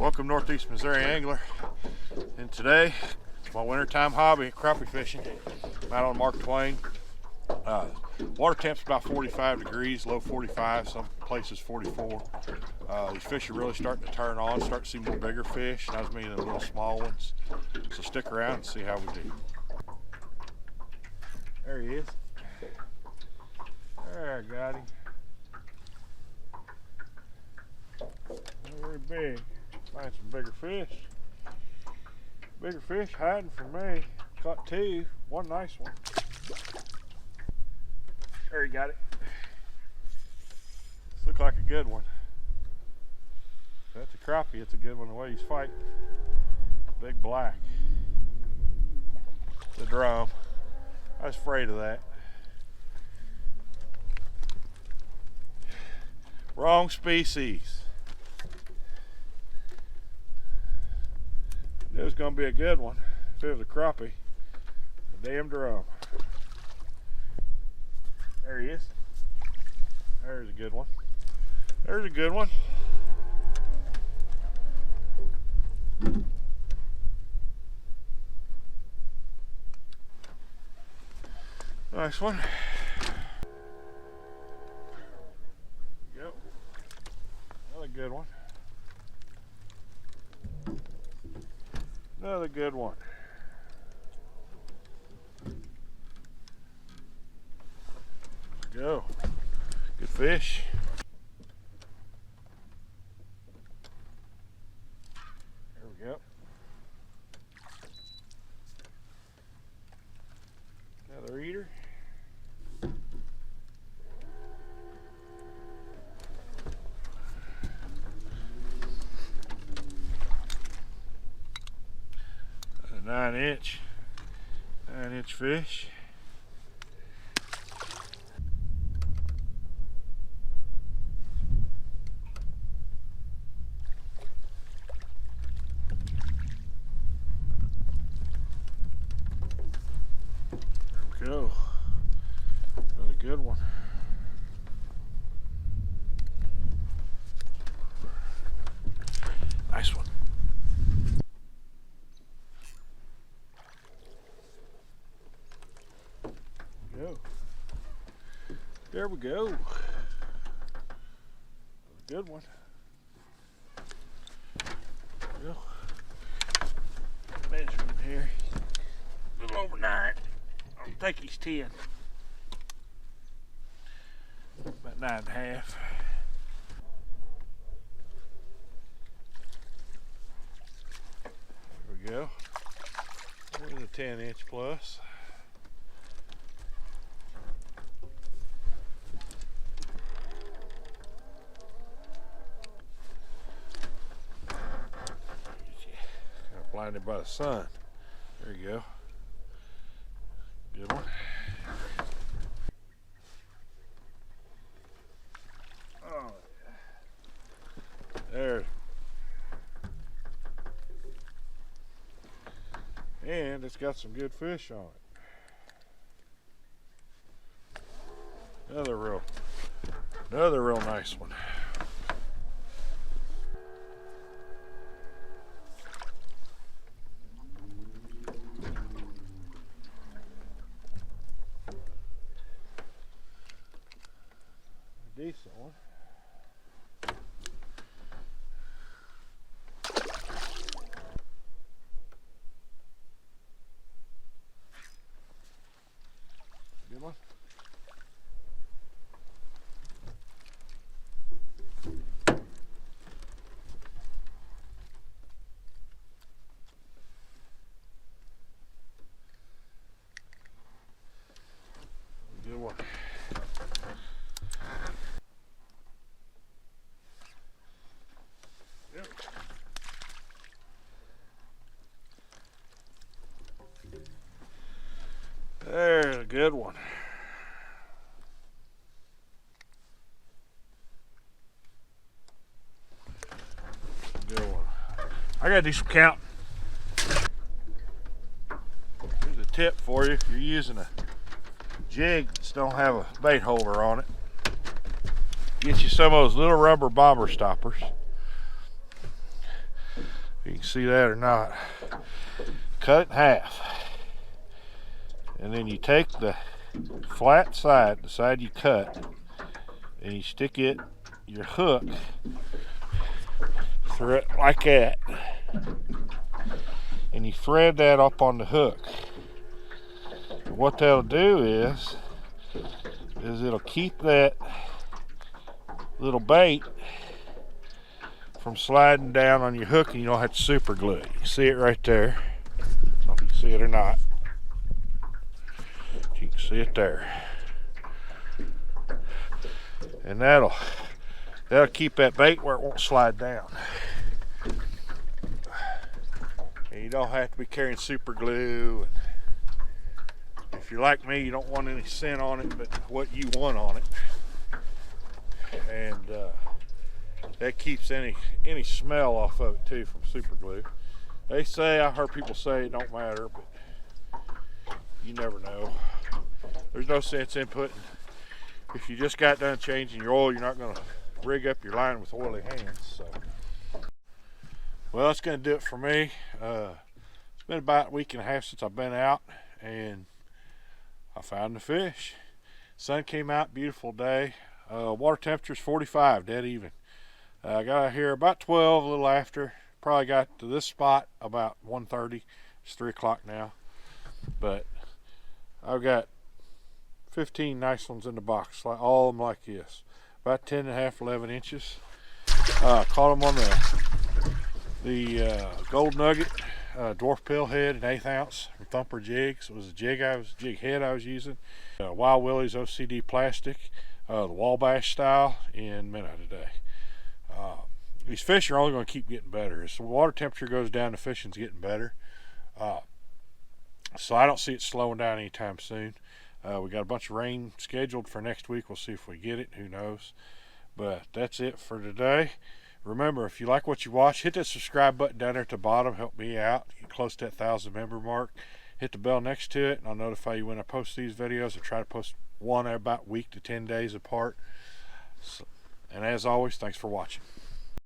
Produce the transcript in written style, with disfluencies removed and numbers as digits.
Welcome Northeast Missouri Angler, and today my wintertime hobby, crappie fishing. I'm out on Mark Twain. Water temp's about 45 degrees, low 45, some places 44. These fish are really starting to turn on, start to see more bigger fish, and I was meaning the little small ones. So stick around and see how we do. There he is. There, I got him. Not very big. Find some bigger fish. Bigger fish hiding from me. Caught two. One nice one. There, he got it. This looks like a good one. If that's a crappie, it's a good one the way he's fighting. Big black. The drum. I was afraid of that. Wrong species. It was going to be a good one if it was a crappie. A damn drum. There he is. There's a good one. There's a good one. Nice one. Yep. Another good one. Another good one. Let's go. Good fish. There we go. Another eater. A 9-inch fish. There we go. Another good one. Nice one. There we go. Good one. There we go. Measuring here. A little over 9. I'll take he's 10. About 9.5. There we go. What is a 10-inch plus? Blinded by the sun. There you go. Good one. Oh, yeah. There. And it's got some good fish on it. Another real nice one. Decent one. Good one. Good one. There's a good one. Good one. I gotta do some counting. Here's a tip for you if you're using a jig that don't have a bait holder on it. Get you some of those little rubber bobber stoppers. If you can see that or not. Cut it in half. And then you take the flat side, the side you cut, and you stick it, your hook, through it like that. And you thread that up on the hook. And what that'll do is it'll keep that little bait from sliding down on your hook, and you don't have to super glue it. You see it right there. I don't know if you can see it or not. You can see it there. And that'll keep that bait where it won't slide down. And you don't have to be carrying super glue. If you're like me, you don't want any scent on it but what you want on it. And that keeps any smell off of it too from super glue. They say, I heard people say it don't matter, but you never know. There's no sense in putting, if you just got done changing your oil, you're not going to rig up your line with oily hands. So, well, that's going to do it for me. It's been about a week and a half since I've been out, and I found the fish. Sun came out, beautiful day. Water temperature's 45, dead even. I got out here about 12, a little after. Probably got to this spot about 1:30. It's 3 o'clock now. But I've got 15 nice ones in the box, like all of them like this. About 10 and a half, 11 inches. Caught them on the gold nugget, dwarf pillhead, an 1/8 ounce from Thumper Jigs. It was a jig head I was using. Wild Willey's OCD plastic, the Wabash style in minnow today. These fish are only going to keep getting better. As the water temperature goes down, the fishing's getting better. So I don't see it slowing down anytime soon. We got a bunch of rain scheduled for next week. We'll see if we get it. Who knows? But that's it for today. Remember, if you like what you watch, hit that subscribe button down there at the bottom. Help me out. Get close to that 1,000 member mark. Hit the bell next to it, and I'll notify you when I post these videos. I try to post one about a week to 10 days apart. So, and as always, thanks for watching.